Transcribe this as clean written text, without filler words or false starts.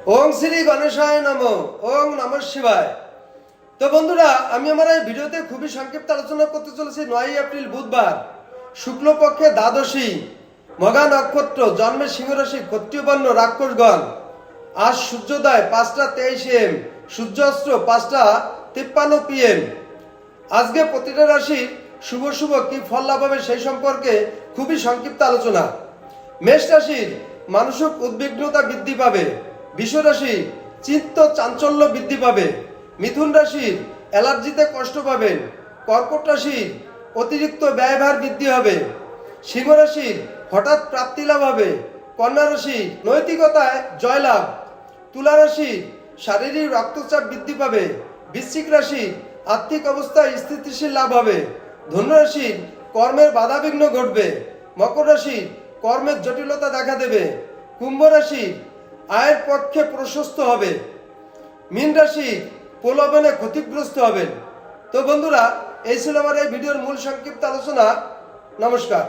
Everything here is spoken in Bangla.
ওং শ্রী গণেশায় নমঃ। ওং নমঃ শিবায়। তো বন্ধুরা, আমি আমার এই ভিডিওতে খুবই সংক্ষিপ্ত আলোচনা করতে চলেছি 9 এপ্রিল বুধবার শুক্লপক্ষে দ্বাদশী মঘা নক্ষত্র, জন্মে সিংহ রাশি, ক্ষত্রিয় বর্ণ, রাক্ষসগণ। আজ সূর্যোদয় 5টা 23 AM, সূর্যাস্ত 5টা 53 PM। আজকে প্রতিটা রাশি শুভ শুভ কি ফল লাভ হবে সেই সম্পর্কে খুবই সংক্ষিপ্ত আলোচনা। মেষ রাশির মানসিক উদ্বিগ্নতা বৃদ্ধি পাবে। বৃষ রাশি চিত্ত চাঞ্চল্য বৃদ্ধি পাবে। মিথুন রাশির অ্যালার্জিতে কষ্ট পাবেন। কর্কট রাশির অতিরিক্ত ব্যয়ভার বৃদ্ধি হবে। সিংহ রাশির হঠাৎ প্রাপ্তি লাভ হবে। কন্যা রাশি নৈতিকতায় জয়লাভ। তুলা রাশি শারীরিক রক্তচাপ বৃদ্ধি পাবে। বৃশ্চিক রাশি আর্থিক অবস্থায় স্থিতিশীল লাভ হবে। ধনু রাশির কর্মের বাধাবিঘ্ন ঘটবে। মকর রাশি কর্মের জটিলতা দেখা দেবে। কুম্ভ রাশি আয়ের পক্ষে প্রশস্ত হবে। মীন রাশি প্রলোভনে ক্ষতিগ্রস্ত হবেন। তো বন্ধুরা, এই ছিল আমার এই ভিডিওর মূল সংক্ষিপ্ত আলোচনা। নমস্কার।